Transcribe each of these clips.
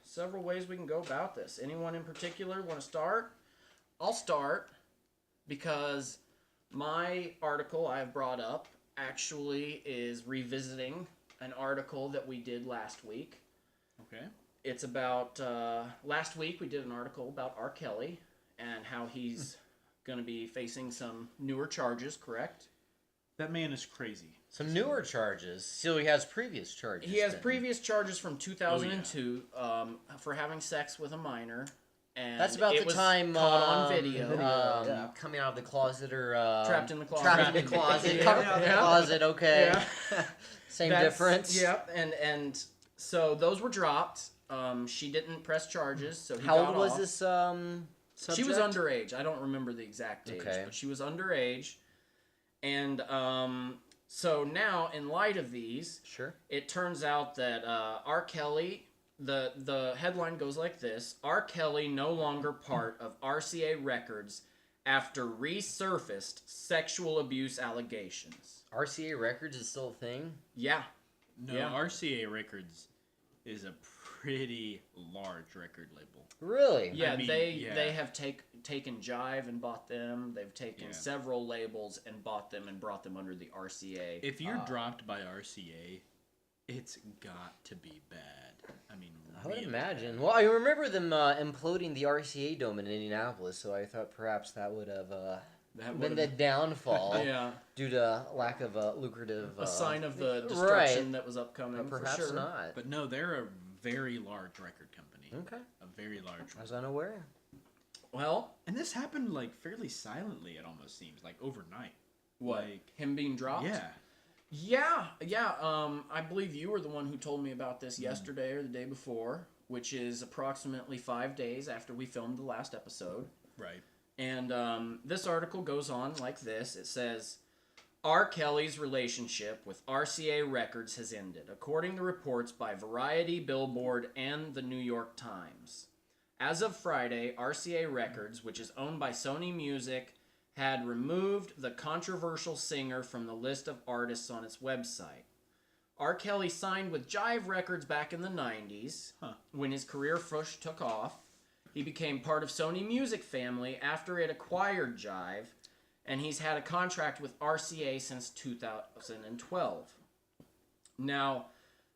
several ways we can go about this. Anyone in particular want to start? I'll start because my article I've brought up actually is revisiting an article that we did last week. Okay. It's about, last week we did an article about R. Kelly and how he's going to be facing some newer charges, correct? That man is crazy. Some newer charges. So he has previous charges. He has then. previous charges from 2002 for having sex with a minor. And That's about the time caught on video. coming out of the closet or Trapped in the closet. Trapped in the closet. Coming out of the Yeah. closet. Okay. Yeah. Same difference. Yep. And so those were dropped. She didn't press charges, so he How got old was off. this? Subject? She was underage. I don't remember the exact age, Okay. but she was underage. And so now, in light of these, Sure. it turns out that R. Kelly, the headline goes like this: R. Kelly no longer part of RCA Records after resurfaced sexual abuse allegations. RCA Records is still a thing? Yeah. No, Yeah. RCA Records is a pretty large record label. Really? Yeah, I mean, they have taken Jive and bought them. They've taken Yeah. several labels and bought them and brought them under the RCA. If you're dropped by RCA, it's got to be bad. I mean, I would really imagine. bad. Well, I remember them imploding the RCA Dome in Indianapolis, so I thought perhaps that would have been the downfall Yeah, due to lack of lucrative... a sign of the right. destruction that was upcoming. Or perhaps for sure. not. But no, they're a very large record company. Okay. A very large I one. was unaware. Well, And this happened like fairly silently, it almost seems, like overnight. what? Like, Him being dropped? yeah. Yeah. I believe you were the one who told me about this yesterday or the day before, which is approximately 5 days after we filmed the last episode. Right. And this article goes on like this. It says, R. Kelly's relationship with RCA Records has ended, according to reports by Variety, Billboard, and the New York Times. As of Friday, RCA Records, which is owned by Sony Music, had removed the controversial singer from the list of artists on its website. R. Kelly signed with Jive Records back in the 90s, when his career first took off. He became part of Sony Music family after it acquired Jive, and he's had a contract with RCA since 2012. Now,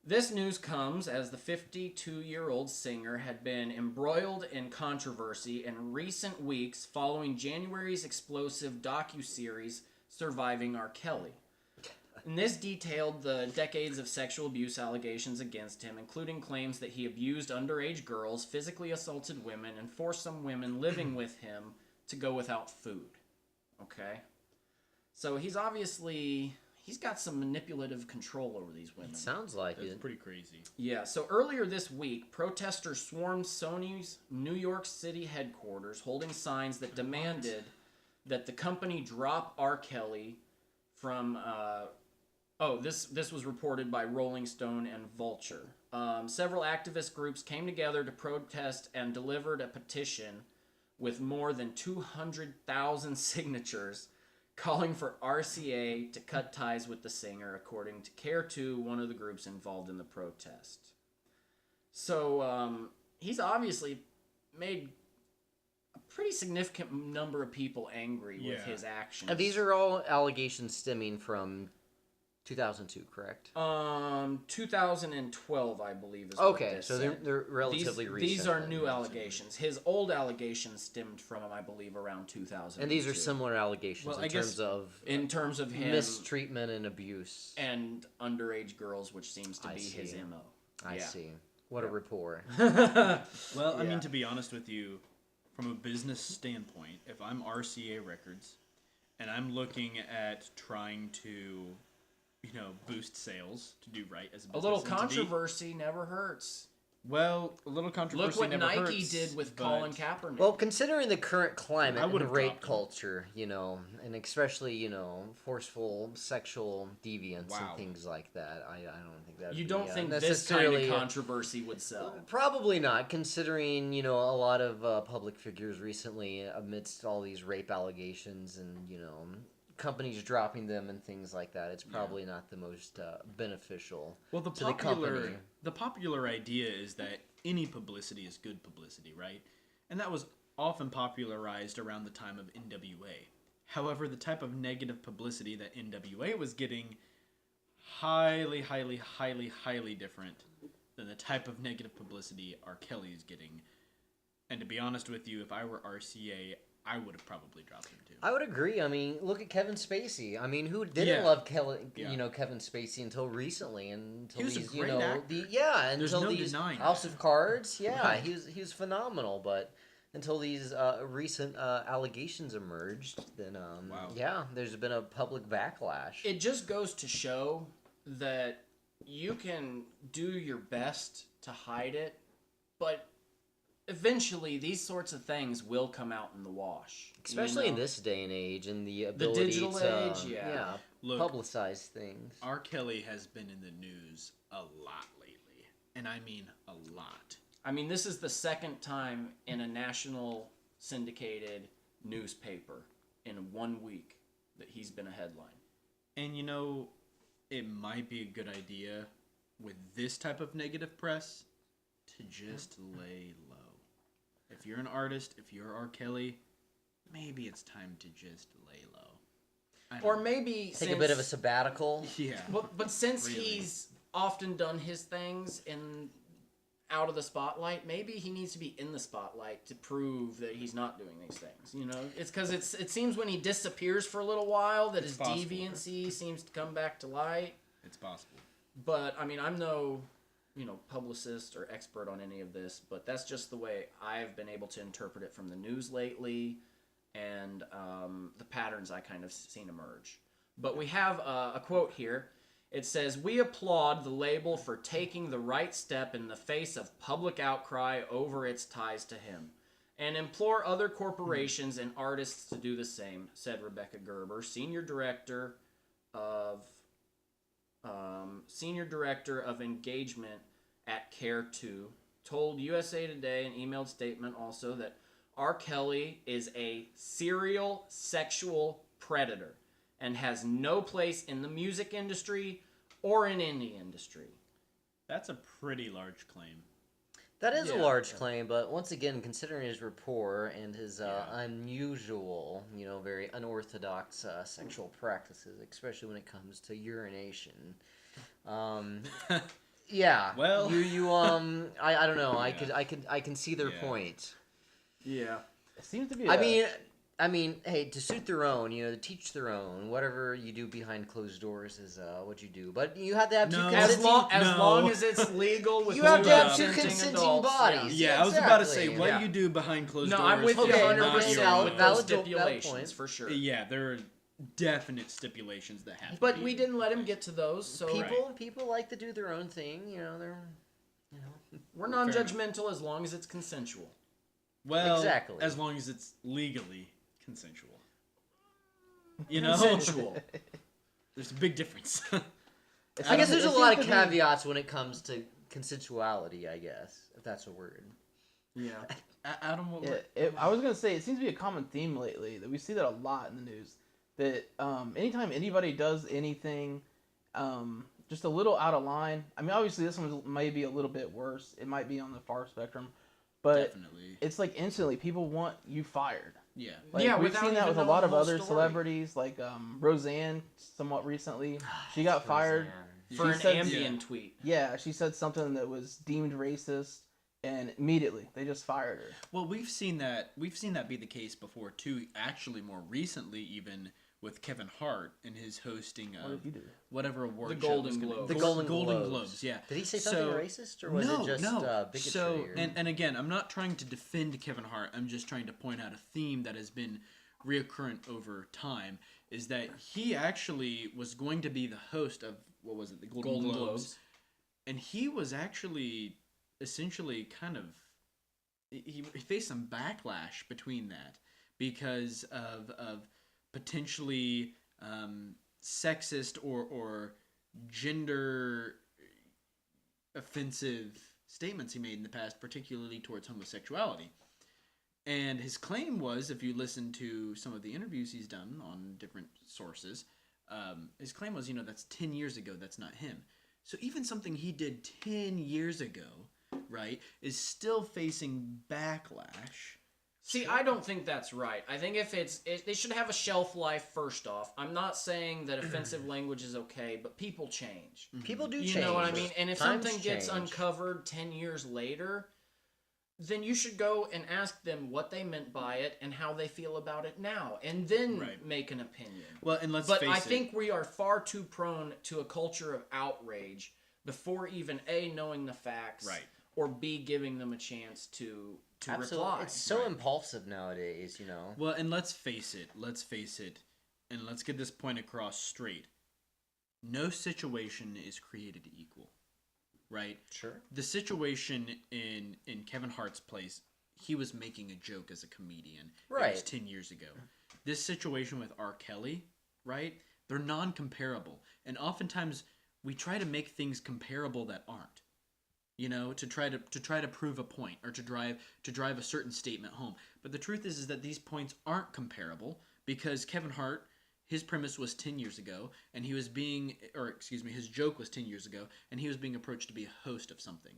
this news comes as the 52-year-old singer had been embroiled in controversy in recent weeks following January's explosive docuseries Surviving R. Kelly. And this detailed the decades of sexual abuse allegations against him, including claims that he abused underage girls, physically assaulted women, and forced some women living with him to go without food. Okay? So he's got some manipulative control over these women. It sounds like That's it. pretty crazy. Yeah, so earlier this week, protesters swarmed Sony's New York City headquarters, holding signs that demanded that the company drop R. Kelly from... this was reported by Rolling Stone and Vulture. Several activist groups came together to protest and delivered a petition with more than 200,000 signatures calling for RCA to cut ties with the singer, according to Care 2, one of the groups involved in the protest. So, he's obviously made a pretty significant number of people angry with his actions. And these are all allegations stemming from 2002, correct? 2012, I believe, is Okay, what this so said. they're relatively recent. These are then. new allegations. His old allegations stemmed from, I believe, around 2000. And these are similar allegations Well, I guess in terms of him mistreatment and abuse. and underage girls, which seems to I be his see. MO. I see. What a rapport. Well, I Yeah. mean, to be honest with you, from a business standpoint, if I'm RCA Records and I'm looking at trying to, boost sales to do right as a A business little entity, controversy never hurts. well, a little controversy Look what never Nike hurts, did with but- Colin Kaepernick. Well, considering the current climate I and would've rape dropped him. culture, and especially, forceful sexual deviance Wow. and things like that, I don't think that you don't be, think necessarily this kind of controversy would sell? Probably not, considering, a lot of public figures recently amidst all these rape allegations and, companies dropping them and things like that. It's probably not the most beneficial Well, the to the company. popular idea is that any publicity is good publicity, right? And that was often popularized around the time of NWA. However, the type of negative publicity that NWA was getting highly, highly, highly, highly different than the type of negative publicity R. Kelly is getting. And to be honest with you, if I were RCA, I would have probably dropped him too. I would agree. I mean, look at Kevin Spacey. I mean, who didn't Yeah. love Kelly? Yeah. You know, Kevin Spacey until recently, until He was a these, great you know, actor. There's until no these denying House that. of Cards. Yeah, Right. he was phenomenal. But until these recent allegations emerged, then Wow. yeah, there's been a public backlash. It just goes to show that you can do your best to hide it, but eventually these sorts of things will come out in the wash. Especially you in know? this day and age, and the ability digital to age, yeah. Look, publicize things. R. Kelly has been in the news a lot lately. And I mean a lot. I mean, this is the second time in a national syndicated newspaper in 1 week that he's been a headline. And you know, it might be a good idea with this type of negative press to just lay low. If you're an artist, if you're R. Kelly, maybe it's time to just lay low. I Or don't- maybe Take a bit of a sabbatical. yeah. But since Really. he's often done his things in out of the spotlight, maybe he needs to be in the spotlight to prove that he's not doing these things. You know, it's because it seems when he disappears for a little while that It's his possible. deviancy seems to come back to light. It's possible. But I mean, I'm no, publicist or expert on any of this, but that's just the way I've been able to interpret it from the news lately, and the patterns I kind of seen emerge. But we have a quote here. It says, "We applaud the label for taking the right step in the face of public outcry over its ties to him, and implore other corporations and artists to do the same," said Rebecca Gerber, Senior Director of Engagement at Care 2, told USA Today an emailed statement also that R. Kelly is a serial sexual predator and has no place in the music industry or in any industry. That's a pretty large claim. That is a Yeah. large claim, but once again, considering his rapport and his Yeah. unusual, very unorthodox sexual practices, especially when it comes to urination, yeah. Well- I don't know. Yeah. I can see their Yeah. point. Yeah. It seems to be. I mean, hey, to suit their own, to teach their own. Whatever you do behind closed doors is what you do. But you have to have two No. As consenting. long as it's legal with You have two to have two consenting consenting adults, bodies. Yeah, Yeah, I was about to say, exactly. what Yeah. you do behind closed No, doors. I'm with you Okay, is 100% not with your- those valid stipulations, point. for sure. Yeah, there are definite stipulations that have to But be we in didn't let him place. get to those, so People like to do their own thing. They're. we're non-judgmental as long as it's consensual. Well, Exactly. as long as it's legally consensual. You know? Consensual. There's a big difference. I guess there's a it lot of seems to be- caveats when it comes to consensuality. I guess if that's a word. Yeah. Adam, what I was gonna say it seems to be a common theme lately that we see that a lot in the news. That anytime anybody does anything, just a little out of line. I mean, obviously this one may be a little bit worse. It might be on the far spectrum, but definitely. it's like instantly people want you fired. Yeah. Like, Yeah, we've without seen that even with a knowing lot the of whole other story. celebrities, like Roseanne, somewhat recently. She got fired. For She an said- ambient tweet. Yeah, she said something that was deemed racist, and immediately they just fired her. Well, we've seen that be the case before too. Actually, more recently, even with Kevin Hart and his hosting What of did you do? whatever award The show Golden was gonna be. Globes. The Golden Golden Globes. Yeah. Did he say something So- racist, or was it just bigotry? So, or... and again, I'm not trying to defend Kevin Hart. I'm just trying to point out a theme that has been reoccurrent over time. Is that he actually was going to be the host of what was it, the Golden Globes, and he was actually essentially kind of he faced some backlash between that because of potentially sexist or gender offensive statements he made in the past, particularly towards homosexuality. And his claim was, if you listen to some of the interviews he's done on different sources, his claim was, that's 10 years ago, that's not him. So even something he did 10 years ago right, is still facing backlash. See, I don't think that's right. I think they should have a shelf life first off. I'm not saying that offensive language is okay, but people change. People do You change. know what I mean? And if Times something gets change. uncovered 10 years later, then you should go and ask them what they meant by it and how they feel about it now, and then make an opinion. Well, and But I think we are far too prone to a culture of outrage before even A, knowing the facts, or B, giving them a chance to reply. It's so impulsive nowadays, you know. Well, and let's face it, and let's get this point across straight. No situation is created equal, right? Sure. The situation in Kevin Hart's place, he was making a joke as a comedian. Right. It was 10 years ago. This situation with R. Kelly, right? They're non-comparable. And oftentimes we try to make things comparable that aren't. You know, to try to prove a point or to drive a certain statement home. But the truth is that these points aren't comparable because Kevin Hart, his premise was 10 years ago, and his joke was 10 years ago, and he was being approached to be a host of something.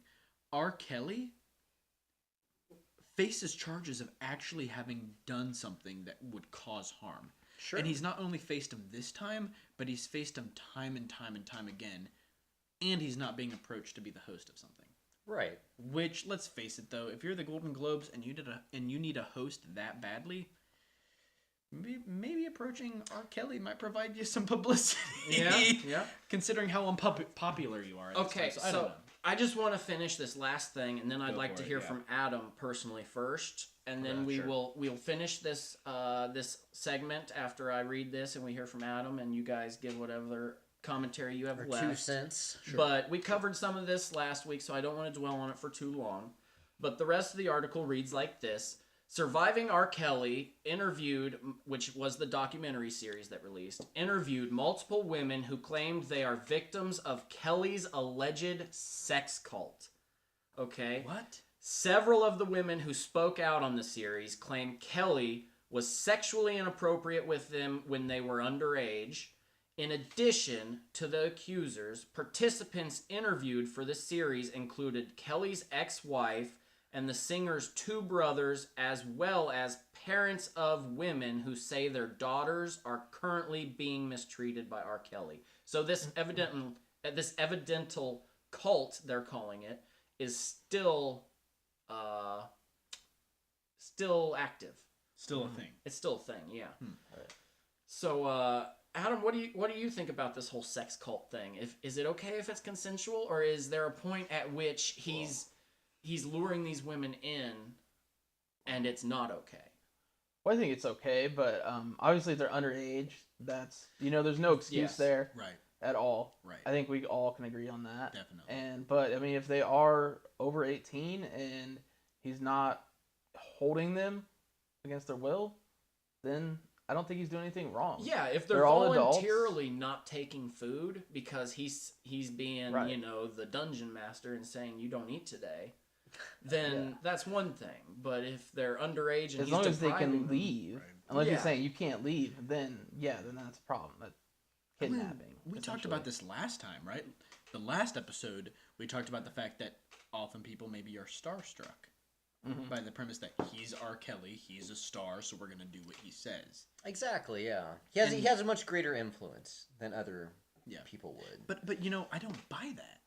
R. Kelly faces charges of actually having done something that would cause harm. Sure. And he's not only faced them this time, but he's faced them time and time and time again, and he's not being approached to be the host of something. Right. Which, let's face it though, if you're the Golden Globes and you need a host that badly, maybe approaching R. Kelly might provide you some publicity. Yeah. Considering how unpopular you are. At Okay, this time. So I just want to finish this last thing, and then I'd like to hear from Adam personally first, and then we'll finish this this segment after I read this, and we hear from Adam, and you guys give whatever commentary you have Or left. 2 cents. Sure. But we covered some of this last week, so I don't want to dwell on it for too long. But the rest of the article reads like this. Surviving R. Kelly interviewed, which was the documentary series that released, interviewed multiple women who claimed they are victims of Kelly's alleged sex cult. Okay? What? Several of the women who spoke out on the series claim Kelly was sexually inappropriate with them when they were underage. In addition to the accusers, participants interviewed for the series included Kelly's ex-wife and the singer's 2 brothers, as well as parents of women who say their daughters are currently being mistreated by R. Kelly. So this evidential cult, they're calling it, is still active. Still a thing. It's still a thing, yeah. So, Adam, what do you think about this whole sex cult thing? Is it okay if it's consensual, or is there a point at which he's luring these women in, and it's not okay? Well, I think it's okay, but obviously if they're underage, that's there's no excuse there, at all. Right. I think we all can agree on that. Definitely. But I mean, if they are over 18 and he's not holding them against their will, then I don't think he's doing anything wrong. Yeah, if they're all voluntarily not taking food because he's being, Right. the dungeon master and saying you don't eat today, then that's one thing. But if they're underage and as he's long as they depriving can them- leave, unless you're saying you can't leave, then that's a problem. That's kidnapping. We talked about this last time, right? The last episode, we talked about the fact that often people maybe are starstruck by the premise that he's R. Kelly, he's a star, so we're going to do what he says. Exactly, yeah. He has a much greater influence than other people would. But I don't buy that.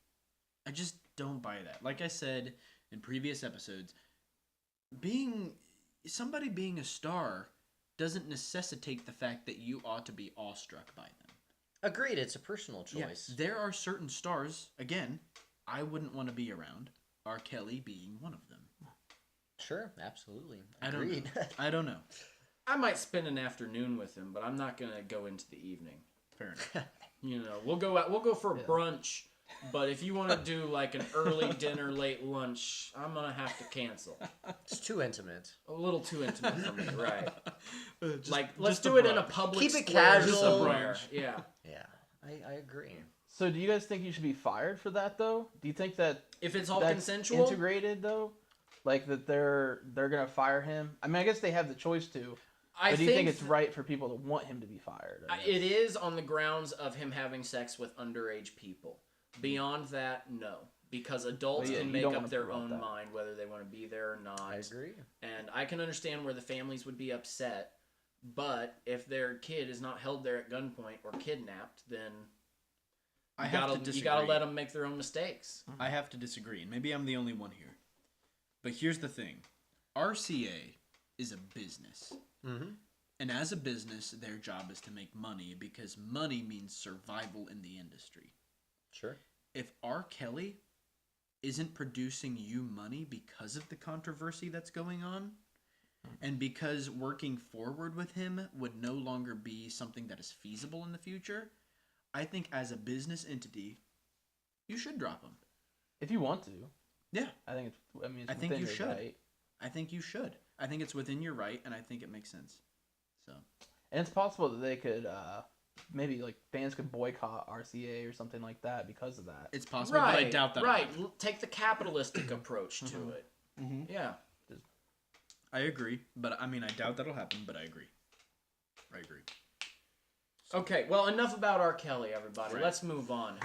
I just don't buy that. Like I said in previous episodes, somebody being a star doesn't necessitate the fact that you ought to be awestruck by them. Agreed, it's a personal choice. Yeah, there are certain stars, again, I wouldn't want to be around, R. Kelly being one of them. Sure, absolutely. Agreed. I don't know. I might spend an afternoon with him, but I'm not gonna go into the evening. Fair enough. We'll go out. We'll go for brunch. But if you want to do like an early dinner, late lunch, I'm gonna have to cancel. It's too intimate. A little too intimate for me, right? Let's just do a it in a brunch. public Keep it square casual. somewhere. Yeah. Yeah, I agree. So do you guys think you should be fired for that though? Do you think that If it's all that's consensual, integrated though? Like that they're gonna fire him? I mean, I guess they have the choice to. But do you think it's right for people to want him to be fired? It is on the grounds of him having sex with underage people. Beyond that, no. because adults Well, yeah, can you make don't up wanna their promote own that. mind whether they want to be there or not. I agree. And I can understand where the families would be upset, but if their kid is not held there at gunpoint or kidnapped, then I you have gotta, to disagree. you gotta let them make their own mistakes. I have to disagree, and maybe I'm the only one here. But here's the thing. RCA is a business. Mm-hmm. And as a business, their job is to make money because money means survival in the industry. Sure. If R. Kelly isn't producing you money because of the controversy that's going on, and because working forward with him would no longer be something that is feasible in the future, I think as a business entity, you should drop him. If you want to. Yeah. I think it's. I mean, it's I think within you your should. right. I think you should. I think it's within your right, and I think it makes sense. So, And it's possible that they could maybe like fans could boycott RCA or something like that because of that. it's possible, but I doubt that. Right. Take the capitalistic approach to it. Mm-hmm. Yeah. I agree, but I mean, I doubt that'll happen, but I agree. Okay, well, enough about R. Kelly, everybody. Right. Let's move on.